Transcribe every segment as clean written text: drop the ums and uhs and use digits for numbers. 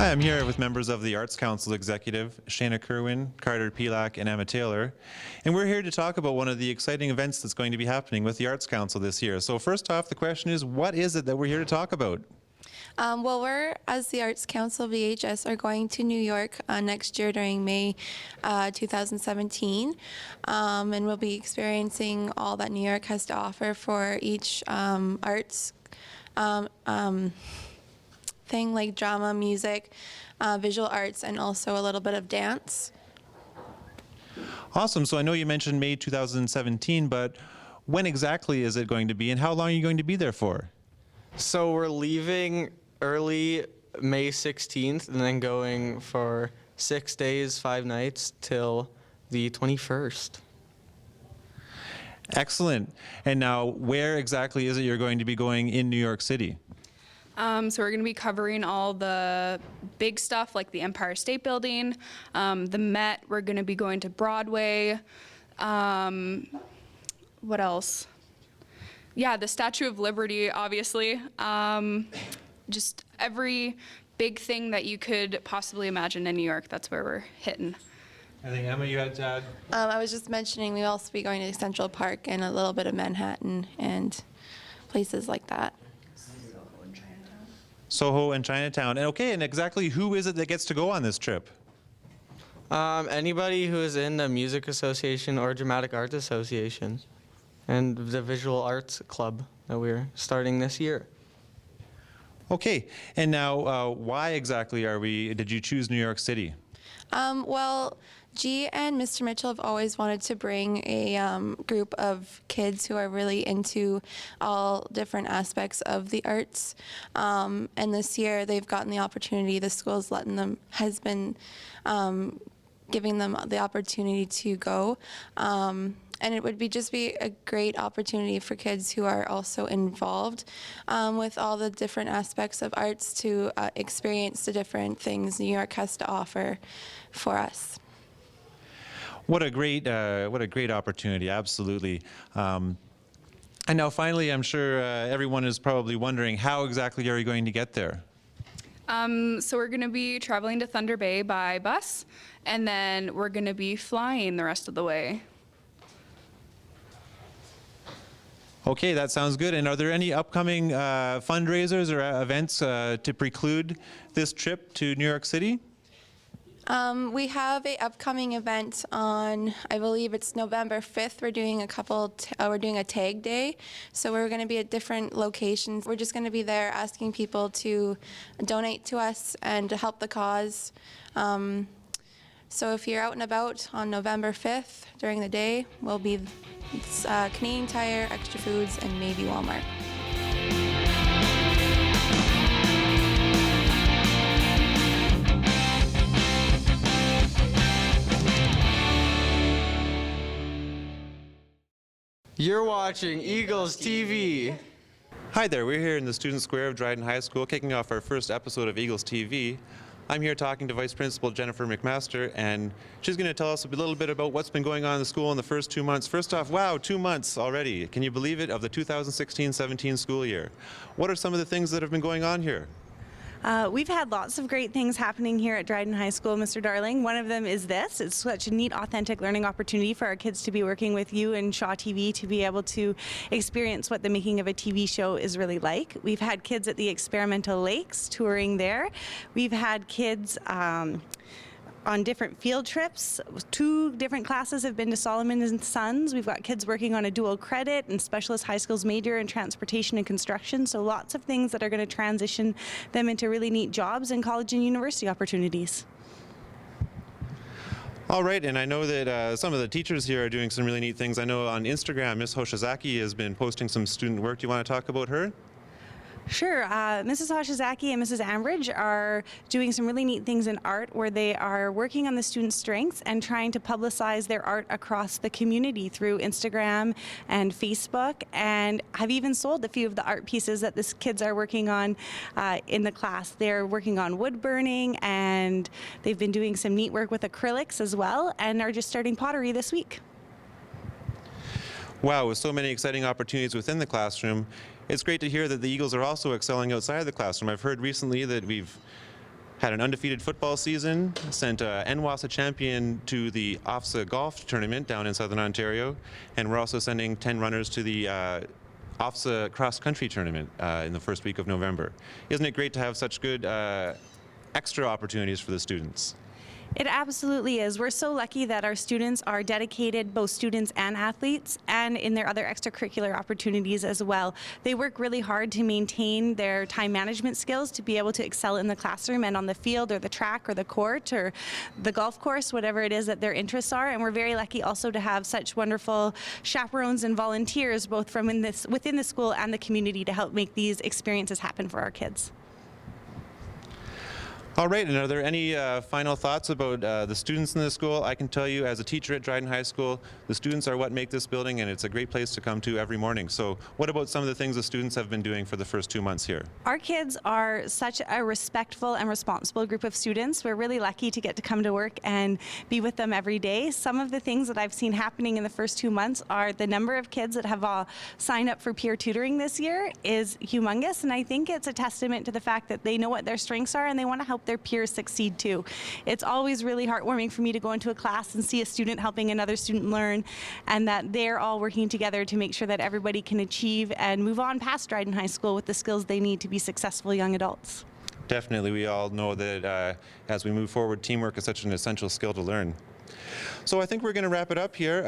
Hi, I'm here with members of the Arts Council Executive, Shayna Kerwin, Carter Pelak, and Emma Taylor. And we're here to talk about one of the exciting events that's going to be happening with the Arts Council this year. So first off, the question is, what is it that we're here to talk about? Well, we're, as the Arts Council VHS, are going to New York next year during May 2017, and we'll be experiencing all that New York has to offer for each arts thing, like drama, music, visual arts, and also a little bit of dance. Awesome. So I know you mentioned May 2017, but when exactly is it going to be, and how long are you going to be there for? So we're leaving early May 16th and then going for 6 days, 5 nights till the 21st. Excellent. And now, where exactly is it you're going to be going in New York City? So we're going to be covering all the big stuff like the Empire State Building, the Met. We're going to be going to Broadway. What else? Yeah, the Statue of Liberty, obviously. Just every big thing that you could possibly imagine in New York, that's where we're hitting. I think, Emma, you had to add? I was just mentioning we'll also be going to Central Park and a little bit of Manhattan and places like that. Soho and Chinatown. And okay, and exactly who is it that gets to go on this trip? Anybody who is in the Music Association or Dramatic Arts Association and the Visual Arts Club that we're starting this year. Okay, and now why exactly did you choose New York City? Well, G and Mr. Mitchell have always wanted to bring a group of kids who are really into all different aspects of the arts. And this year they've gotten the opportunity, the school's has been giving them the opportunity to go. And it would just be a great opportunity for kids who are also involved with all the different aspects of arts to experience the different things New York has to offer for us. What a great opportunity, absolutely. And now finally, I'm sure everyone is probably wondering, how exactly are you going to get there? So we're going to be traveling to Thunder Bay by bus, and then we're going to be flying the rest of the way. Okay, that sounds good. And are there any upcoming fundraisers or events to preclude this trip to New York City? We have a upcoming event on, I believe it's November 5th. We're doing we're doing a tag day. So we're going to be at different locations. We're just going to be there asking people to donate to us and to help the cause. So if you're out and about on November 5th during the day, we'll be Canadian Tire, Extra Foods, and maybe Walmart. You're watching Eagles TV. Hi there, we're here in the Student Square of Dryden High School, kicking off our first episode of Eagles TV. I'm here talking to Vice Principal Jennifer McMaster, and she's going to tell us a little bit about what's been going on in the school in the first 2 months. First off, wow, 2 months already. Can you believe it, of the 2016-17 school year? What are some of the things that have been going on here? We've had lots of great things happening here at Dryden High School, Mr. Darling. One of them is this. It's such a neat, authentic learning opportunity for our kids to be working with you and Shaw TV to be able to experience what the making of a TV show is really like. We've had kids at the experimental lakes touring there. We've had kids on different field trips. 2 different classes have been to Solomon and Sons. We've got kids working on a dual credit and specialist high skills major in transportation and construction. So lots of things that are going to transition them into really neat jobs and college and university opportunities. All right, and I know that some of the teachers here are doing some really neat things. I know on Instagram, Ms. Hoshizaki has been posting some student work. Do you want to talk about her? Sure. Mrs. Hoshizaki and Mrs. Ambridge are doing some really neat things in art where they are working on the students' strengths and trying to publicize their art across the community through Instagram and Facebook, and have even sold a few of the art pieces that the kids are working on in the class. They're working on wood burning, and they've been doing some neat work with acrylics as well, and are just starting pottery this week. Wow, with so many exciting opportunities within the classroom, it's great to hear that the Eagles are also excelling outside of the classroom. I've heard recently that we've had an undefeated football season, sent NWASA champion to the OFSA golf tournament down in Southern Ontario, and we're also sending 10 runners to the OFSA cross-country tournament in the first week of November. Isn't it great to have such good extra opportunities for the students? It absolutely is. We're so lucky that our students are dedicated, both students and athletes, and in their other extracurricular opportunities as well. They work really hard to maintain their time management skills to be able to excel in the classroom and on the field or the track or the court or the golf course, whatever it is that their interests are. And we're very lucky also to have such wonderful chaperones and volunteers, both from within the school and the community, to help make these experiences happen for our kids. All right, and are there any final thoughts about the students in the school? I can tell you, as a teacher at Dryden High School, the students are what make this building, and it's a great place to come to every morning. So what about some of the things the students have been doing for the first 2 months here? Our kids are such a respectful and responsible group of students. We're really lucky to get to come to work and be with them every day. Some of the things that I've seen happening in the first 2 months are the number of kids that have signed up for peer tutoring this year is humongous, and I think it's a testament to the fact that they know what their strengths are and they want to help their peers succeed too. It's always really heartwarming for me to go into a class and see a student helping another student learn, and that they're all working together to make sure that everybody can achieve and move on past Dryden High School with the skills they need to be successful young adults. Definitely, we all know that as we move forward, teamwork is such an essential skill to learn. So I think we're going to wrap it up here.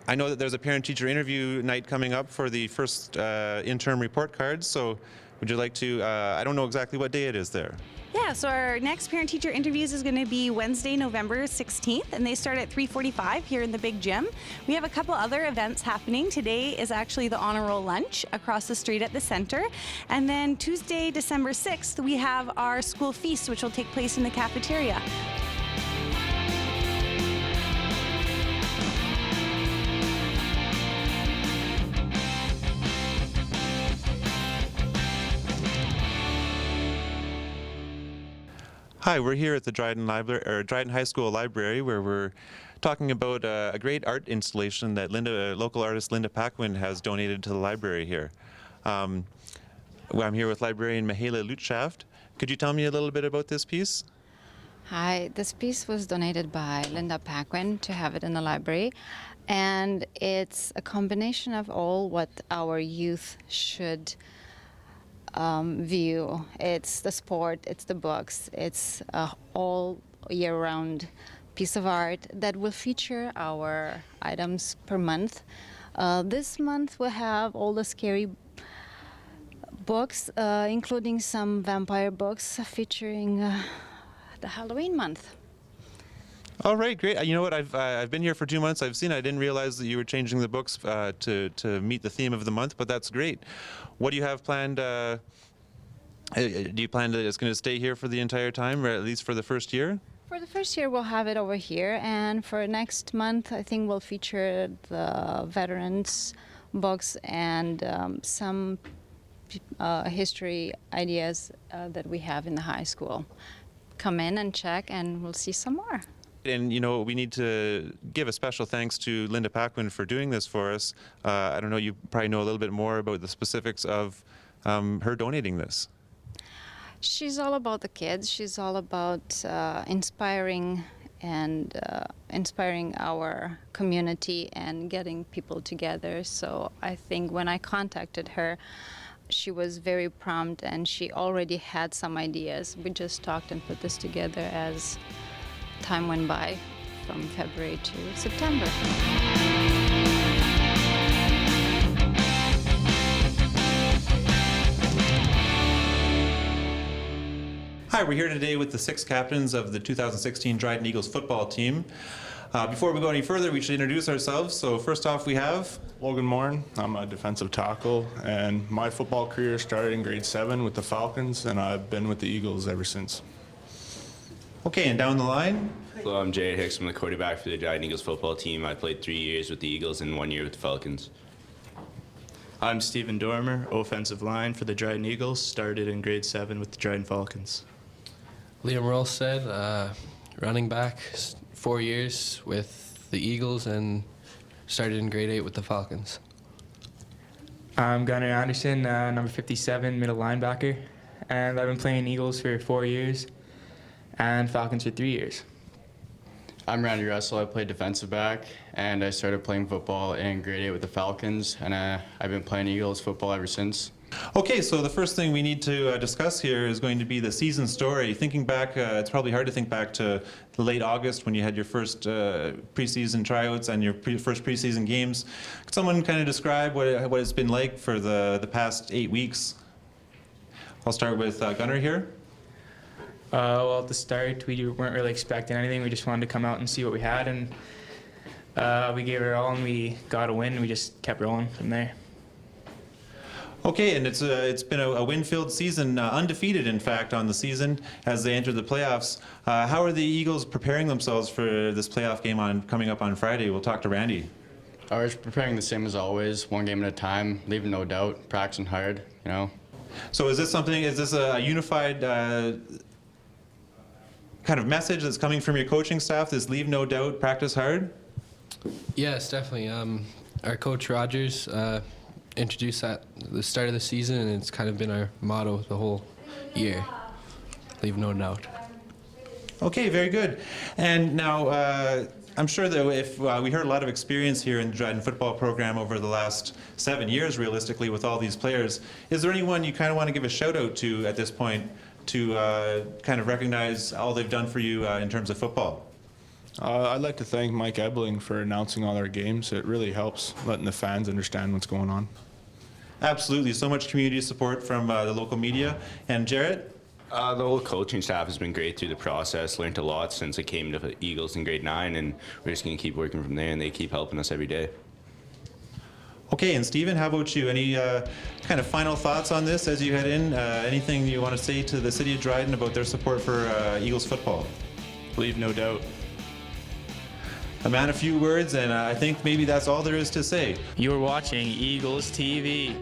I know that there's a parent-teacher interview night coming up for the first interim report cards, so would you like to, I don't know exactly what day it is there. Yeah, so our next parent-teacher interviews is going to be Wednesday, November 16th, and they start at 3:45 here in the big gym. We have a couple other events happening. Today is actually the honor roll lunch across the street at the center. And then Tuesday, December 6th, we have our school feast, which will take place in the cafeteria. Hi, we're here at the Dryden High School Library, where we're talking about a great art installation that local artist Linda Paquin has donated to the library here. I'm here with librarian Mihaela Lutschaft. Could you tell me a little bit about this piece? Hi, this piece was donated by Linda Paquin to have it in the library, and it's a combination of all what our youth should view. It's the sport, it's the books, it's all year-round piece of art that will feature our items per month. This month we'll have all the scary books, including some vampire books featuring the Halloween month. All right, great. You know what? I've been here for 2 months. I didn't realize that you were changing the books to meet the theme of the month, but that's great. What do you have planned? Do you plan that it's going to stay here for the entire time, or at least for the first year? For the first year, we'll have it over here, and for next month, I think we'll feature the veterans books and some history ideas that we have in the high school. Come in and check, and we'll see some more. And, you know, we need to give a special thanks to Linda Paquin for doing this for us. I don't know, you probably know a little bit more about the specifics of her donating this. She's all about the kids. She's all about inspiring our community and getting people together. So I think when I contacted her, she was very prompt, and she already had some ideas. We just talked and put this together as time went by, from February to September. Hi, we're here today with the 6 captains of the 2016 Dryden Eagles football team. Before we go any further, we should introduce ourselves. So first off, we have Logan Morin. I'm a defensive tackle, and my football career started in grade 7 with the Falcons, and I've been with the Eagles ever since. Okay, and down the line. Hello, I'm Jared Hicks. I'm the quarterback for the Dryden Eagles football team. I played 3 years with the Eagles and 1 year with the Falcons. I'm Stephen Dormer, offensive line for the Dryden Eagles, started in grade 7 with the Dryden Falcons. Liam Rolstead, running back, 4 years with the Eagles and started in grade 8 with the Falcons. I'm Gunnar Anderson, number 57, middle linebacker, and I've been playing Eagles for 4 years and Falcons for 3 years. I'm Randy Russell. I play defensive back, and I started playing football in grade 8 with the Falcons, and I've been playing Eagles football ever since. Okay, so the first thing we need to discuss here is going to be the season story. Thinking back, it's probably hard to think back to late August when you had your first preseason tryouts and your first preseason games. Could someone kind of describe what it's been like for the past 8 weeks? I'll start with Gunnar here. Well, at the start, we weren't really expecting anything. We just wanted to come out and see what we had, and we gave it our all, and we got a win. We just kept rolling from there. Okay, and it's been a win-filled season, undefeated in fact on the season as they enter the playoffs. How are the Eagles preparing themselves for this playoff game coming up on Friday? We'll talk to Randy. We're preparing the same as always, one game at a time, leaving no doubt, practicing hard, you know. So is this a unified kind of message that's coming from your coaching staff, this leave no doubt, practice hard? Yes, definitely. Our coach Rogers introduced that at the start of the season, and it's kind of been our motto the whole year. Leave no doubt. Okay, very good. And now, I'm sure that if we heard a lot of experience here in the Dryden football program over the last 7 years, realistically, with all these players, is there anyone you kind of want to give a shout out to at this point to kind of recognize all they've done for you in terms of football? I'd like to thank Mike Ebling for announcing all our games. It really helps letting the fans understand what's going on. Absolutely. So much community support from the local media. And Jarrett? The whole coaching staff has been great through the process. Learned a lot since I came to the Eagles in grade 9, and we're just going to keep working from there, and they keep helping us every day. Okay, and Stephen, how about you? Any kind of final thoughts on this as you head in? Anything you want to say to the city of Dryden about their support for Eagles football? Leave no doubt. A man of few words, and I think maybe that's all there is to say. You're watching Eagles TV.